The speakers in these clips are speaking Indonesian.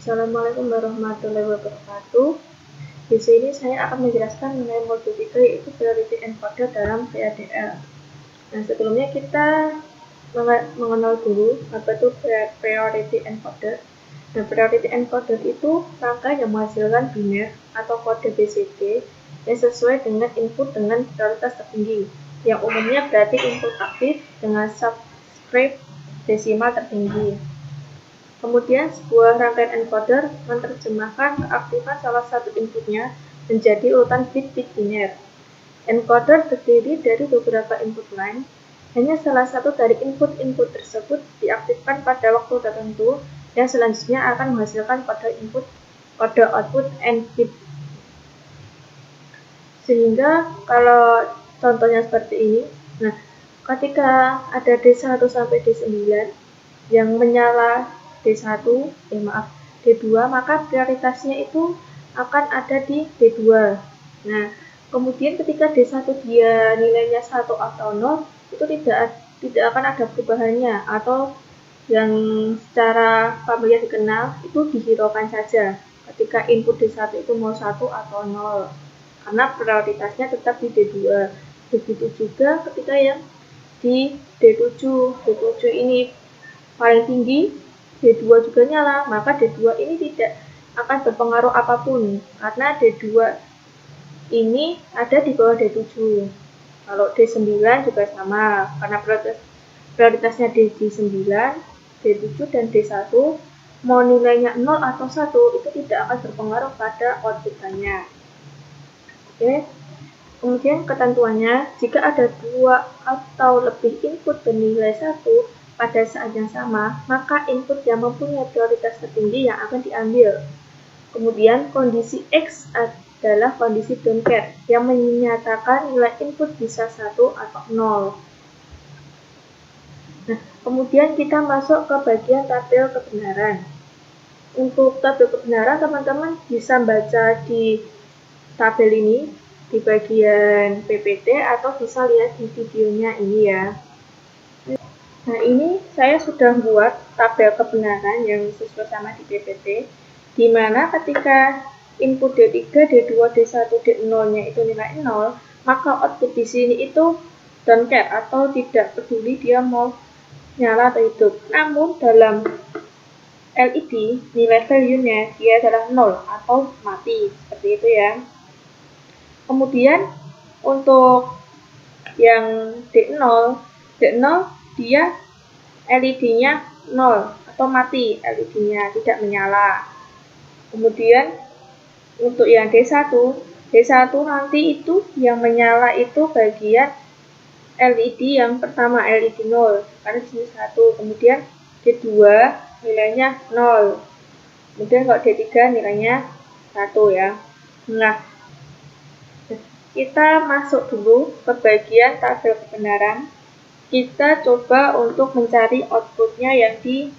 Assalamualaikum warahmatullahi wabarakatuh. Di sini saya akan menjelaskan mengenai modul 3 yaitu Priority Encoder dalam PADL. Nah, sebelumnya kita mengenal dulu apa itu Priority Encoder. Nah, Priority Encoder itu rangkaian yang menghasilkan biner atau kode BCD yang sesuai dengan input dengan prioritas tertinggi, yang umumnya berarti input aktif dengan subscript desimal tertinggi. Kemudian, sebuah rangkaian encoder menerjemahkan keaktifan salah satu inputnya menjadi urutan bit-bit biner. Encoder terdiri dari beberapa input line. Hanya salah satu dari input-input tersebut diaktifkan pada waktu tertentu dan selanjutnya akan menghasilkan kode output and bit. Sehingga kalau contohnya seperti ini, nah ketika ada D1 sampai D9 yang menyala D1, D2, maka prioritasnya itu akan ada di D2. Nah, kemudian ketika D1 dia nilainya 1 atau 0, itu tidak akan ada perubahannya, atau yang secara familiar dikenal itu dihiraukan saja ketika input D1 itu mau 1 atau 0, karena prioritasnya tetap di D2. Begitu juga ketika yang di D7 ini paling tinggi, D2 juga nyala, maka D2 ini tidak akan berpengaruh apapun karena D2 ini ada di bawah D7. Kalau D9 juga sama, karena prioritasnya D9, D7 dan D1 mau nilainya 0 atau 1 itu tidak akan berpengaruh pada outputannya. Oke. Kemudian ketentuannya, jika ada 2 atau lebih input bernilai 1 pada saat yang sama, maka input yang mempunyai prioritas tertinggi yang akan diambil. Kemudian kondisi X adalah kondisi don't care yang menyatakan nilai input bisa 1 atau 0. Nah, kemudian kita masuk ke bagian tabel kebenaran. Untuk tabel kebenaran, teman-teman bisa baca di tabel ini di bagian PPT atau bisa lihat di videonya ini ya. Nah, ini saya sudah buat tabel kebenaran yang sesuai sama di PPT, di mana ketika input D3, D2, D1, D0-nya itu nilai 0, maka output di sini itu don't care atau tidak peduli dia mau nyala atau hidup. Namun dalam LED nilai value-nya dia adalah 0 atau mati, seperti itu ya. Kemudian untuk yang D0 dia LED-nya 0 atau mati, LED-nya tidak menyala. Kemudian untuk yang D1 nanti itu yang menyala itu bagian LED yang pertama, LED 0, karena di sini 1. Kemudian D2 nilainya 0. Kemudian kalau D3 nilainya 1 ya. Nah, kita masuk dulu ke bagian tabel kebenaran. Kita coba untuk mencari outputnya yang di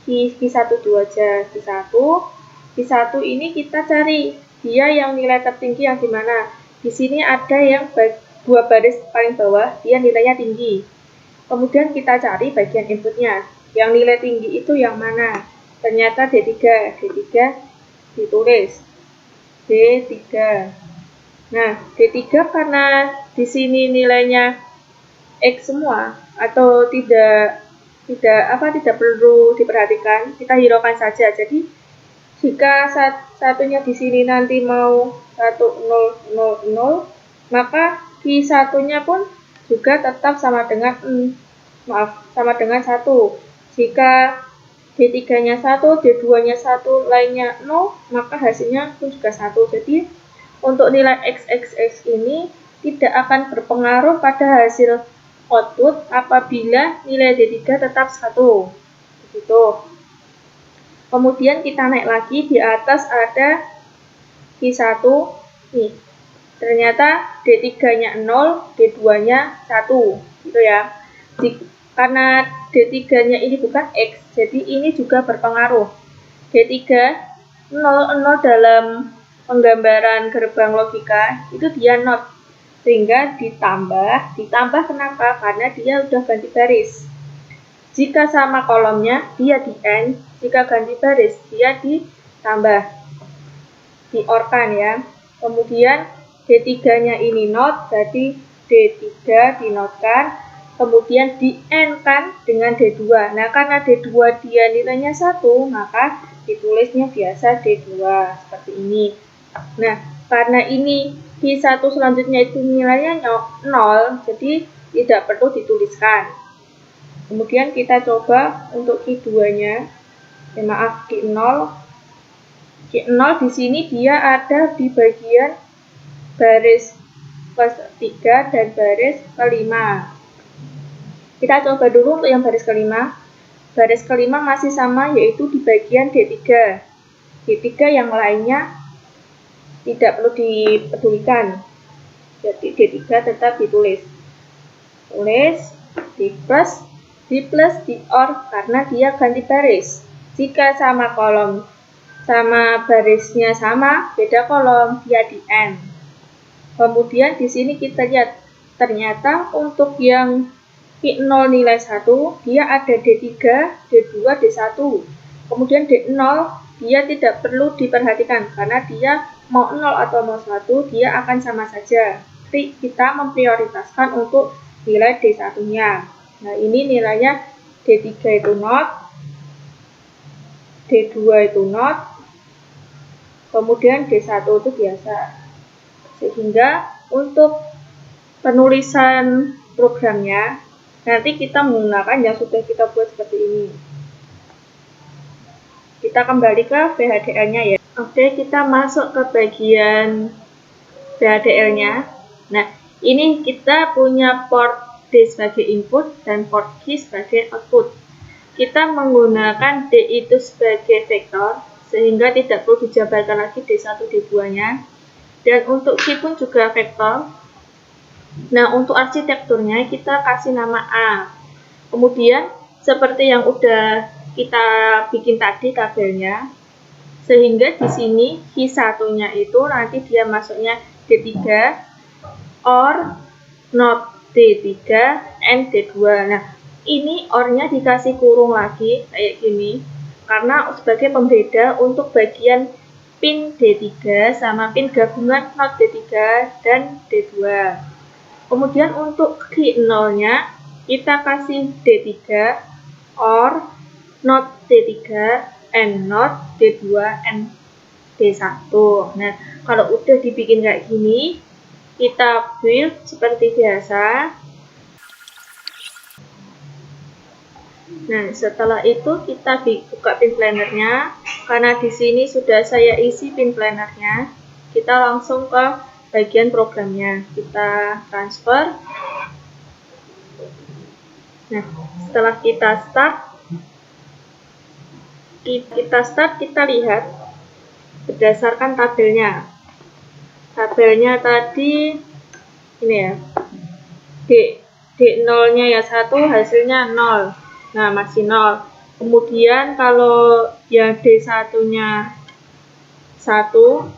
Q1 dulu aja. Q1 ini kita cari dia yang nilai tertinggi yang dimana. Di sini ada yang 2 baris paling bawah, dia nilainya tinggi. Kemudian kita cari bagian inputnya. Yang nilai tinggi itu yang mana? Ternyata D3 ditulis D3. Nah, D3 karena di sini nilainya X semua atau tidak perlu diperhatikan, kita hiraukan saja. Jadi jika satunya di sini nanti mau 1000, maka Q1-nya pun juga tetap sama dengan 1. Jika D3-nya 1, D2-nya 1, lainnya 0, maka hasilnya pun juga 1. Jadi untuk nilai XXX ini tidak akan berpengaruh pada hasil output apabila nilai D3 tetap 1. Begitu. Kemudian kita naik lagi, di atas ada Q1 nih. Ternyata D3-nya 0, D2-nya 1, gitu ya. Karena D3-nya ini bukan X, jadi ini juga berpengaruh. D3 0 dalam penggambaran gerbang logika itu dia not, sehingga ditambah kenapa? Karena dia udah ganti baris. Jika sama kolomnya dia di AND, jika ganti baris dia di tambah, di-OR-kan ya. Kemudian D3-nya ini not, jadi D3 di-not-kan, kemudian di-AND-kan dengan D2. Nah, karena D2 dia nilainya 1, maka ditulisnya biasa D2, seperti ini. Nah, karena ini Q1 selanjutnya itu nilainya 0, jadi tidak perlu dituliskan. Kemudian kita coba untuk Q2-nya, maaf, Q0. Q0 di sini dia ada di bagian baris ke-3 dan baris ke-5. Kita coba dulu untuk yang baris ke-5. Baris ke-5 masih sama, yaitu di bagian D3. D3 yang lainnya tidak perlu dipedulikan. Jadi D3 tetap ditulis. Tulis di plus, di OR karena dia ganti baris. Jika sama kolom, sama barisnya sama, beda kolom, dia di AND. Kemudian di sini kita lihat, ternyata untuk yang Q0 nilai 1, dia ada D3, D2, D1. Kemudian D0, dia tidak perlu diperhatikan, karena dia mau 0 atau mau 1, dia akan sama saja. Jadi kita memprioritaskan untuk nilai D1-nya. Nah, ini nilainya D3 itu not, D2 itu not, kemudian D1 itu biasa. Sehingga untuk penulisan programnya, nanti kita menggunakan yang sudah kita buat seperti ini. Kita kembali ke VHDL-nya ya. Oke, kita masuk ke bagian VHDL-nya. Nah, ini kita punya port D sebagai input dan port Q sebagai output. Kita menggunakan D itu sebagai vektor, sehingga tidak perlu dijabarkan lagi D1, D2-nya. Dan untuk Q pun juga vektor. Nah, untuk arsitekturnya kita kasih nama A. Kemudian, seperti yang udah kita bikin tadi tabelnya, sehingga di sini Q1-nya itu nanti dia masuknya D3 or not D3 and D2. Nah, ini OR-nya dikasih kurung lagi kayak gini karena sebagai pembeda untuk bagian pin D3 sama pin gabungan not D3 dan D2. Kemudian untuk Q0-nya kita kasih D3 or not D3 and not D2 and D1. Nah, kalau udah dibikin kayak gini, kita build seperti biasa. Nah, setelah itu kita buka pin plannernya. Karena di sini sudah saya isi pin plannernya, kita langsung ke bagian programnya. Kita transfer. Nah, setelah kita start, kita lihat berdasarkan tabelnya. Tabelnya tadi ini ya. D0-nya ya 1, hasilnya 0. Nah, masih 0. Kemudian kalau yang D1-nya 1,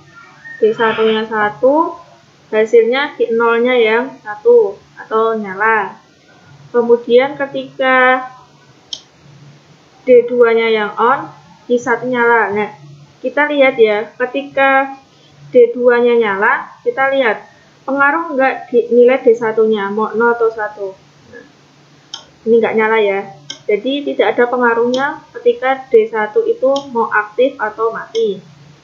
hasilnya D0-nya yang 1 atau nyala. Kemudian ketika D2-nya yang on, D1 nyala. Nah, kita lihat ya, ketika D2-nya nyala, kita lihat pengaruh enggak di nilai D1-nya, mau 0 atau 1. Nah, ini enggak nyala ya. Jadi tidak ada pengaruhnya ketika D1 itu mau aktif atau mati.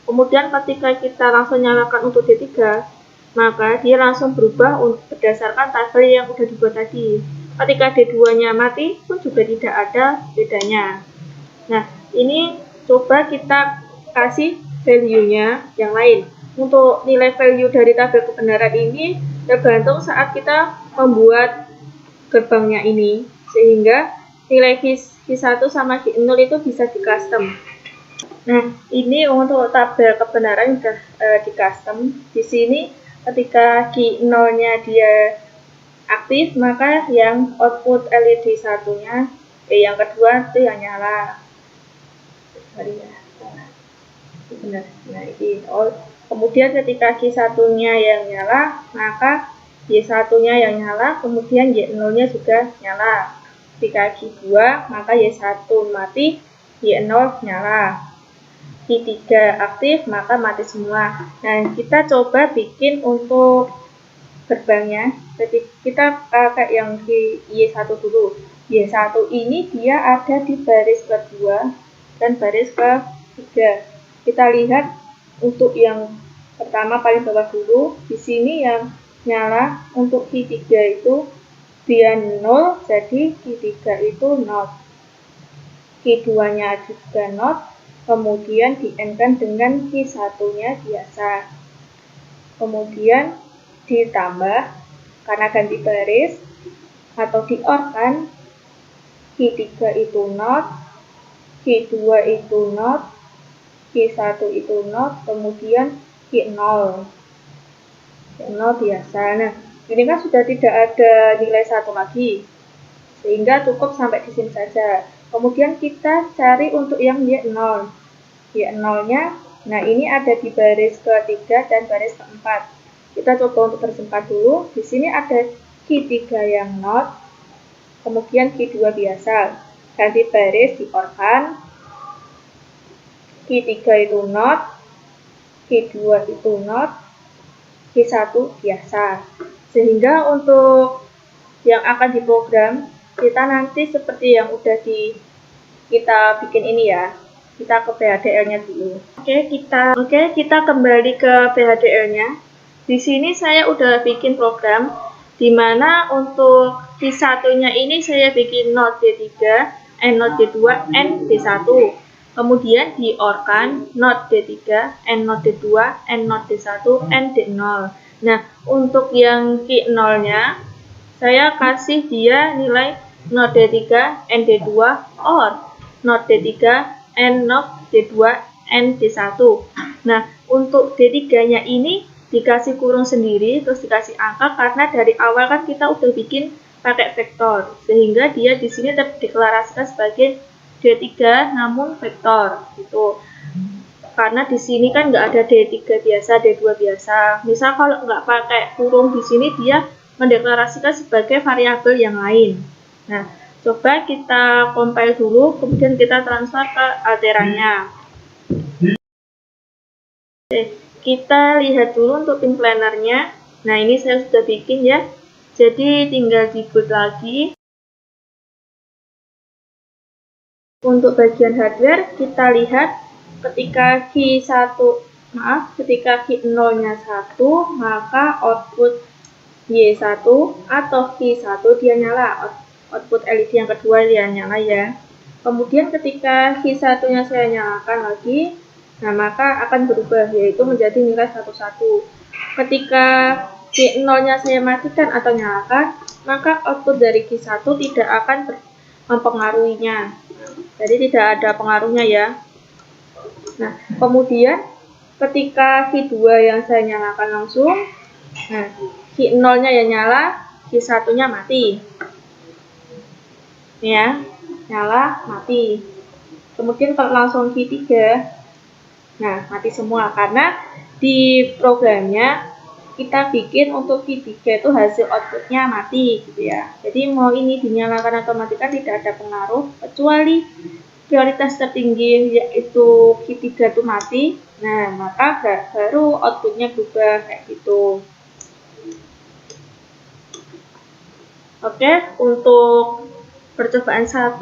Kemudian ketika kita langsung nyalakan untuk D3, maka dia langsung berubah berdasarkan tabel yang sudah dibuat tadi. Ketika D2-nya mati pun juga tidak ada bedanya. Nah, ini coba kita kasih value-nya yang lain. Untuk nilai value dari tabel kebenaran ini tergantung saat kita membuat gerbangnya ini, sehingga nilai Q1 sama Q0 itu bisa di custom. Nah, ini untuk tabel kebenaran sudah di custom. Di sini ketika Q0-nya dia aktif, maka yang output LED satunya, yang kedua itu yang nyala. Sorry ya, benar. Nah, ini kemudian ketika Q1-nya yang nyala, maka Y1-nya yang nyala, kemudian Y0-nya juga nyala. Ketika Q2, maka Y1 mati, Y0 nyala. Q3 aktif, maka mati semua. Nah, kita coba bikin untuk gerbangnya. Jadi kita pakai yang di Y1 dulu. Y1 ini dia ada di baris kedua dan baris ketiga. Kita lihat untuk yang pertama paling bawah dulu. Di sini yang nyala untuk Q3 itu dia 0, jadi Q3 itu not. Q2-nya juga not, kemudian di-end-kan dengan Q1-nya biasa. Kemudian ditambah, karena ganti baris, atau di-or-kan, Q3 itu not, Q2 itu not, Q1 itu not, kemudian Q0. Q0 biasa. Nah, ini kan sudah tidak ada nilai 1 lagi, sehingga cukup sampai di sini saja. Kemudian kita cari untuk yang Y0. Y0-nya, nah ini ada di baris ketiga dan baris keempat. Kita coba untuk baris keempat dulu. Di sini ada Q3 yang not, kemudian Q2 biasa. Ganti baris di-or-kan, Q3 itu not, Q2 itu not, Q1 biasa. Sehingga untuk yang akan diprogram, kita nanti seperti yang udah kita bikin ini ya. Kita ke PHDL-nya dulu. Oke, kita kembali ke PHDL-nya. Di sini saya udah bikin program di mana untuk Q1-nya ini saya bikin not D3, not D2, D1. Kemudian di-or-kan not D3, not D2, not D1, D0. Nah, untuk yang Q0-nya saya kasih dia nilai not D3, D2, or not D3, not D2, D1. Nah, untuk D3-nya ini dikasih kurung sendiri, terus dikasih angka, karena dari awal kan kita udah bikin pakai vektor, sehingga dia di sini terdeklarasikan sebagai D3 namun vektor gitu. Karena di sini kan nggak ada D3 biasa, D2 biasa. Misal kalau nggak pakai kurung di sini, dia mendeklarasikan sebagai variabel yang lain. Nah, coba kita compile dulu, kemudian kita transfer ke alterannya. Oke, kita lihat dulu untuk pin plannernya. Nah, ini saya sudah bikin ya. Jadi tinggal di-boot lagi. Untuk bagian hardware, kita lihat ketika ketika Q0-nya 1, maka output Y1 atau Q1 dia nyala. Output LED yang kedua dia nyala ya. Kemudian ketika Q1-nya saya nyalakan lagi, nah maka akan berubah, yaitu menjadi nilai 11. Ketika Q0-nya saya matikan atau nyalakan, maka output dari Q1 tidak akan mempengaruhinya. Jadi tidak ada pengaruhnya ya. Nah, kemudian ketika Q2 yang saya nyalakan langsung, nah Q0-nya ya nyala, Q1-nya mati. Ya, nyala, mati. Kemudian kalau langsung Q3, nah mati semua, karena di programnya kita bikin untuk Q3 itu hasil outputnya mati gitu ya. Jadi mau ini dinyalakan atau matikan tidak ada pengaruh, kecuali prioritas tertinggi yaitu Q3 itu mati. Nah, maka baru outputnya berubah kayak gitu. Oke, untuk percobaan 1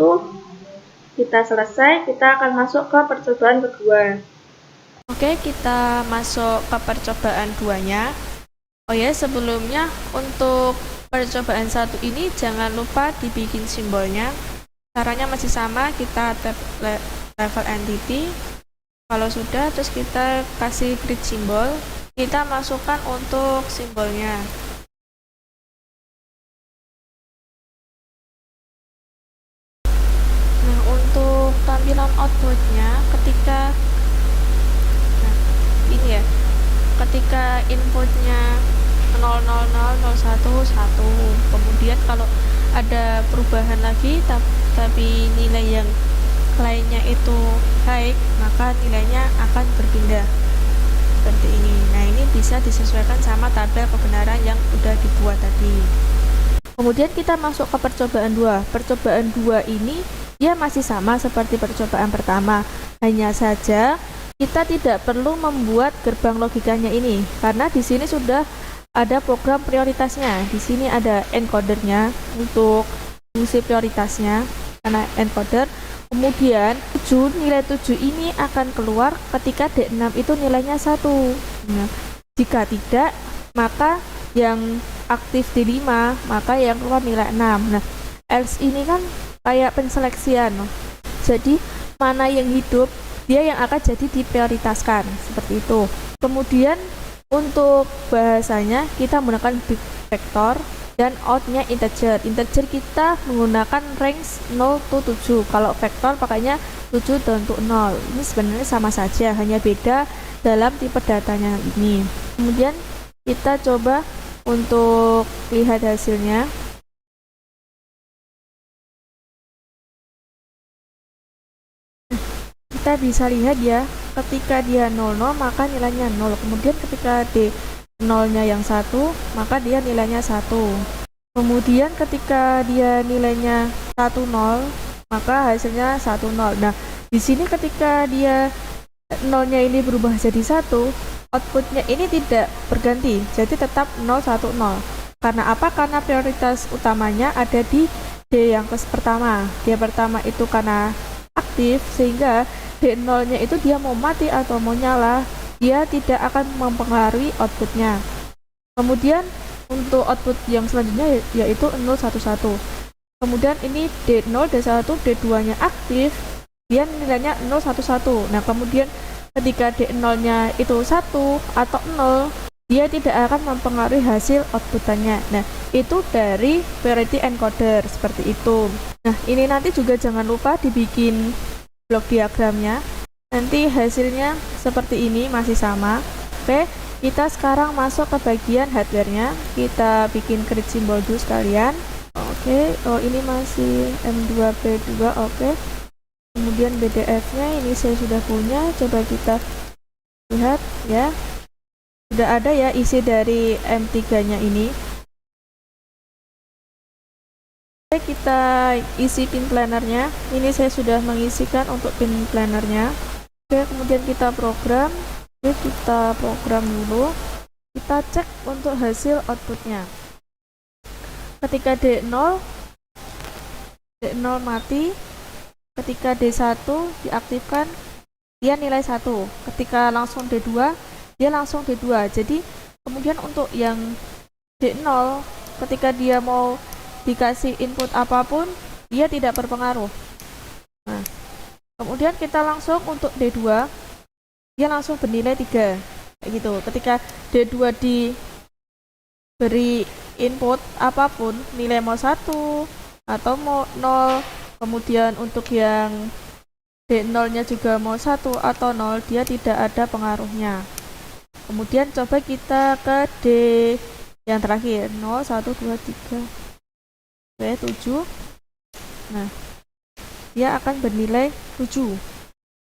kita selesai, kita akan masuk ke percobaan kedua. Oke, kita masuk ke percobaan 2-nya. Oh ya, sebelumnya untuk percobaan 1 ini jangan lupa dibikin simbolnya. Caranya masih sama, kita tap level entity. Kalau sudah, terus kita kasih grid simbol. Kita masukkan untuk simbolnya. Nah, untuk tampilan outputnya ketika ini ya, ketika inputnya 00001 1, kemudian kalau ada perubahan lagi tapi nilai yang lainnya itu high, maka nilainya akan berpindah seperti ini. Nah, ini bisa disesuaikan sama tabel kebenaran yang udah dibuat tadi. Kemudian kita masuk ke percobaan 2. Percobaan 2 ini dia masih sama seperti percobaan pertama, hanya saja kita tidak perlu membuat gerbang logikanya ini karena di sini sudah ada program prioritasnya. Di sini ada encodernya untuk fungsi prioritasnya karena encoder. Kemudian nilai 7 ini akan keluar ketika D6 itu nilainya 1. Nah, jika tidak, maka yang aktif D5, maka yang keluar nilai 6. Nah, else ini kan kayak penseleksian. Jadi, mana yang hidup, dia yang akan jadi diprioritaskan, seperti itu. Kemudian, untuk bahasanya, kita menggunakan big vector dan outnya integer. Integer kita menggunakan range 0 to 7. Kalau vektor pakainya 7 dan untuk 0. Ini sebenarnya sama saja, hanya beda dalam tipe datanya ini. Kemudian kita coba untuk lihat hasilnya. Kita bisa lihat ya, ketika dia 00 maka nilainya 0. Kemudian ketika D0 nya yang 1, maka dia nilainya 1. Kemudian ketika dia nilainya 10, maka hasilnya 10. Nah, di sini ketika dia 0 nya ini berubah jadi 1, outputnya ini tidak berganti, jadi tetap 010. Karena apa? Karena prioritas utamanya ada di D yang pertama. D pertama itu karena aktif, sehingga D0 nya itu dia mau mati atau mau nyala, dia tidak akan mempengaruhi outputnya. Kemudian untuk output yang selanjutnya yaitu 011. Kemudian ini D0, D1, D2 nya aktif, dia nilainya 011. Nah, kemudian ketika D0 nya itu 1 atau 0, dia tidak akan mempengaruhi hasil outputannya. Nah, itu dari priority encoder, seperti itu. Nah, ini nanti juga jangan lupa dibikin blok diagramnya. Nanti hasilnya seperti ini, masih sama. Oke, kita sekarang masuk ke bagian hardware-nya. Kita bikin create symbol dulu sekalian. Oke, oh ini masih M2P2, oke. Kemudian BDF-nya ini saya sudah punya, coba kita lihat ya. Sudah ada ya isi dari M3-nya ini. Oke, kita isi pin plannernya. Ini saya sudah mengisikan untuk pin plannernya. Oke, kemudian kita program. Oke, kita program dulu. Kita cek untuk hasil outputnya. Ketika D0 mati, ketika D1 diaktifkan, dia nilai 1. Ketika langsung D2, dia langsung D2. Jadi kemudian untuk yang D0, ketika dia mau dikasih input apapun, dia tidak berpengaruh. Nah, kemudian kita langsung untuk D2, dia langsung bernilai 3, kayak gitu. Ketika D2 diberi input apapun, nilai mau 1 atau mau 0, kemudian untuk yang D0 nya juga mau 1 atau 0, dia tidak ada pengaruhnya. Kemudian coba kita ke D yang terakhir, 0, 1, 2, 3, 7. Nah, dia akan bernilai 7.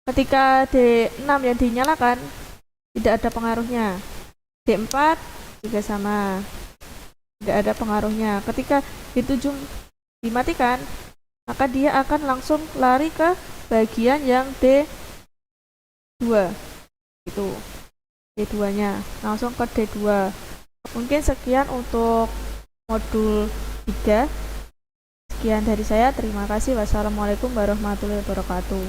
Ketika D6 yang dinyalakan, tidak ada pengaruhnya. D4 juga sama, tidak ada pengaruhnya. Ketika D7 dimatikan, maka dia akan langsung lari ke bagian yang D2. Itu D2 nya, langsung ke D2. Mungkin sekian untuk modul 3. Sekian dari saya, terima kasih. Wassalamualaikum warahmatullahi wabarakatuh.